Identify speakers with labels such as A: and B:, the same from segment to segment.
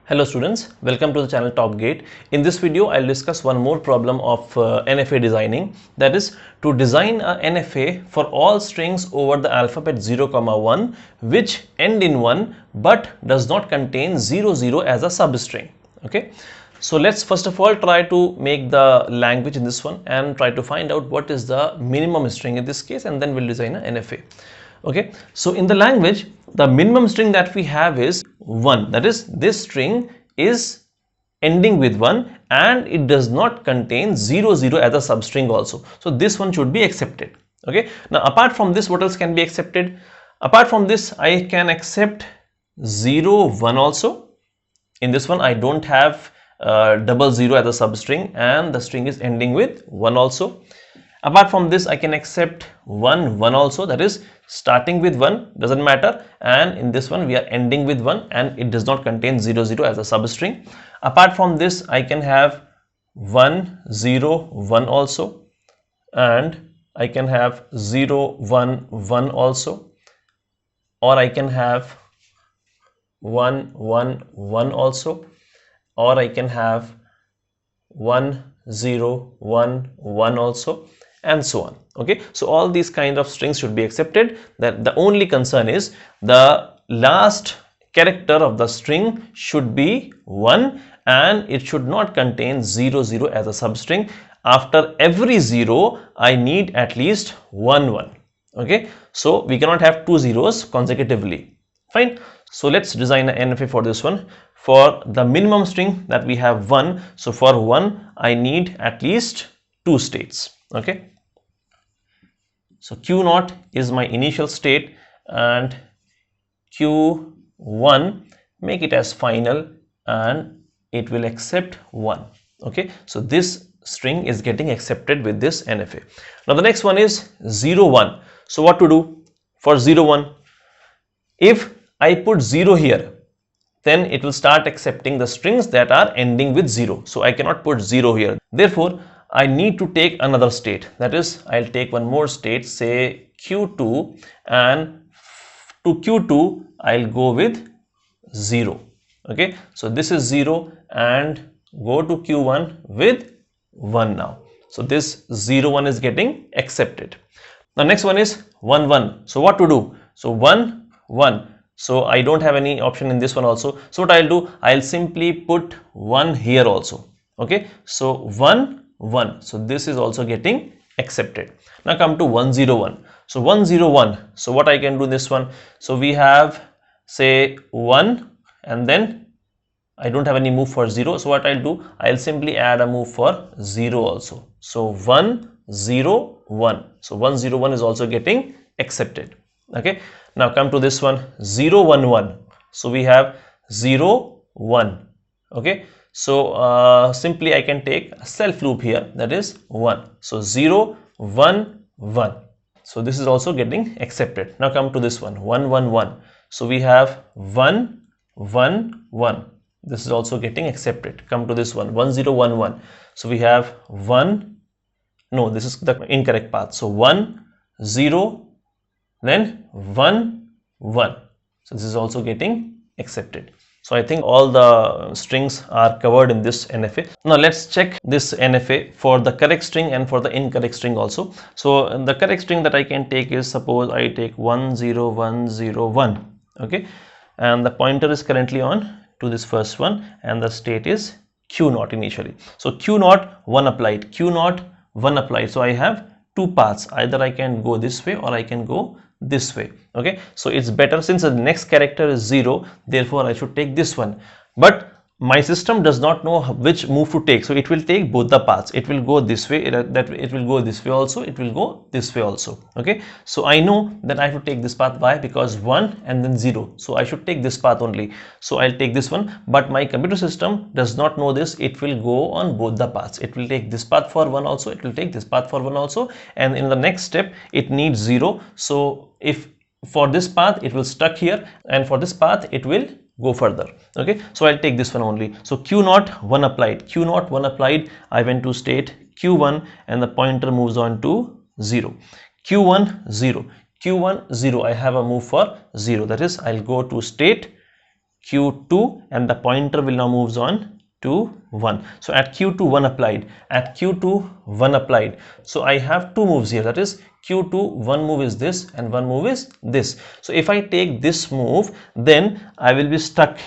A: Hello students, welcome to the channel Top Gate. In this video, I'll discuss one more problem of NFA designing. That is to design a NFA for all strings over the alphabet 0, 1 which end in 1 but does not contain 0, 0 as a substring. Okay. So let's first of all try to make the language in this one and try to find out what is the minimum string in this case, and then we'll design an NFA. Okay, so in the language, the minimum string that we have is 1. That is, this string is ending with 1 and it does not contain 0, 0 as a substring also. So this one should be accepted. Okay, now apart from this, what else can be accepted? Apart from this, I can accept 0, 1 also. In this one, I don't have 0, 0 as a substring and the string is ending with 1 also. Apart from this, I can accept 1, 1 also, that is starting with 1, doesn't matter, and in this one we are ending with 1 and it does not contain 0, 0 as a substring. Apart from this, I can have 1, 0, 1 also, and I can have 0, 1, 1 also, or I can have 1, 1, 1 also, or I can have 1, 0, 1, 1 also, and so on. Okay, so all these kind of strings should be accepted. That the only concern is the last character of the string should be 1 and it should not contain 0, 0 as a substring. After every 0, I need at least 1, 1. Okay, so we cannot have two zeros consecutively. Fine. So let's design an NFA for this one. For the minimum string that we have 1, so for 1 I need at least 2 states. Okay, so Q0 is my initial state and Q1 make it as final and it will accept 1. Okay, so this string is getting accepted with this NFA. Now the next one is 0, 1. So what to do for 0, 1? If I put 0 here, then it will start accepting the strings that are ending with 0. So I cannot put 0 here. Therefore, I need to take another state. That is, I'll take one more state, say Q2, and to Q2, I'll go with 0. Okay, so this is 0 and go to Q1 with 1 now. So this 0, 1 is getting accepted. The next one is 1, 1. So what to do? So 1, 1. So I don't have any option in this one also. So what I'll do, I'll simply put 1 here also. Okay, so 1, 1. So this is also getting accepted. Now come to 1, 0, 1. So 1, 0, 1. So what I can do this one? So we have say 1 and then I don't have any move for 0. So what I'll do, I'll simply add a move for 0 also. So 1, 0, 1. So 1, 0, 1 is also getting accepted. Okay. Now come to this one, 0, 1, 1. So we have 0, 1. Okay. So simply I can take a self loop here, that is 1. So 0, 1, 1. So this is also getting accepted. Now come to this one, 1, 1, 1. So we have 1, 1, 1. This is also getting accepted. Come to this one, 1, 0, 1, 1. So we have 1, no, this is the incorrect path. So 1, 0, then 1, 1. So this is also getting accepted. So I think all the strings are covered in this NFA. Now let's check this NFA for the correct string and for the incorrect string also. So the correct string that I can take is, suppose I take 1, 0, 1, 0, 1. Okay, and the pointer is currently on to this first one and the state is Q0 initially. So Q0, 1 applied, Q0, 1 applied. So I have two paths. Either I can go this way or I can go this way. Okay, so it's better, since the next character is 0, therefore I should take this one. But my system does not know which move to take, so it will take both the paths. It will go this way, it will go this way also, it will go this way also. Okay, so I know that I have to take this path. Why? Because 1 and then 0, so I should take this path only. So I'll take this one, but my computer system does not know this. It will go on both the paths. It will take this path for 1 also, it will take this path for 1 also, and in the next step it needs 0. So if for this path it will stuck here, and for this path it will go further. Okay, so I'll take this one only. So Q0, 1 applied, Q0, 1 applied. I went to state Q1 and the pointer moves on to 0. Q1, 0, Q1, 0. I have a move for 0, that is I'll go to state q2, and the pointer will now moves on to 1. So at q2 1 applied, at q2 1 applied. So I have two moves here, that is q2, one move is this and one move is this. So if I take this move, then I will be stuck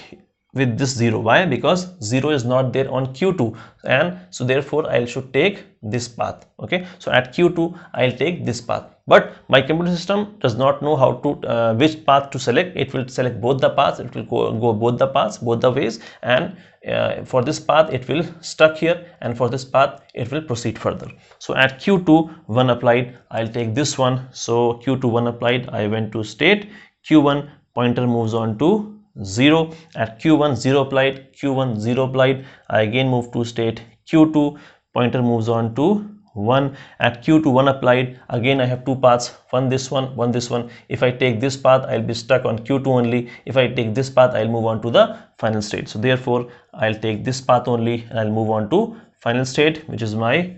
A: with this 0. Why? Because 0 is not there on q2, and so therefore I should take this path. Okay, so at q2 I'll take this path, but my computer system does not know how to which path to select. It will select both the paths, it will go both the paths, both the ways, and for this path it will stuck here, and for this path it will proceed further. So at q2 1 applied, I'll take this one. So q2 1 applied, I went to state q1, pointer moves on to 0. At q1 0 applied, q1 0 applied, I again move to state q2, pointer moves on to 1. At q2 1 applied, again I have two paths, one this one, one this one. If I take this path, I'll be stuck on q2 only. If I take this path, I'll move on to the final state. So therefore I'll take this path only and I'll move on to final state, which is my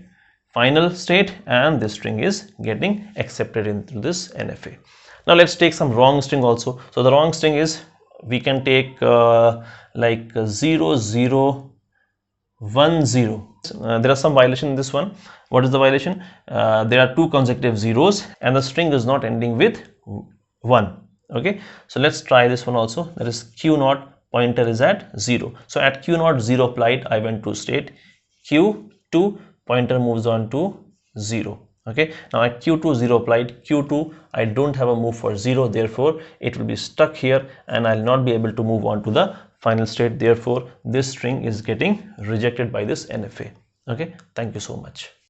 A: final state, and this string is getting accepted into this NFA. Now let's take some wrong string also. So the wrong string is, we can take like 0 0 1 0. There are some violation in this one. What is the violation? There are two consecutive zeros and the string is not ending with 1. Okay, so let's try this one also. That is q0, pointer is at 0. So at q0 0 applied, I went to state q2, pointer moves on to 0. Okay, now at q2 0 applied, q2 I don't have a move for 0, therefore it will be stuck here and I'll not be able to move on to the final state. Therefore this string is getting rejected by this NFA. Okay, thank you so much.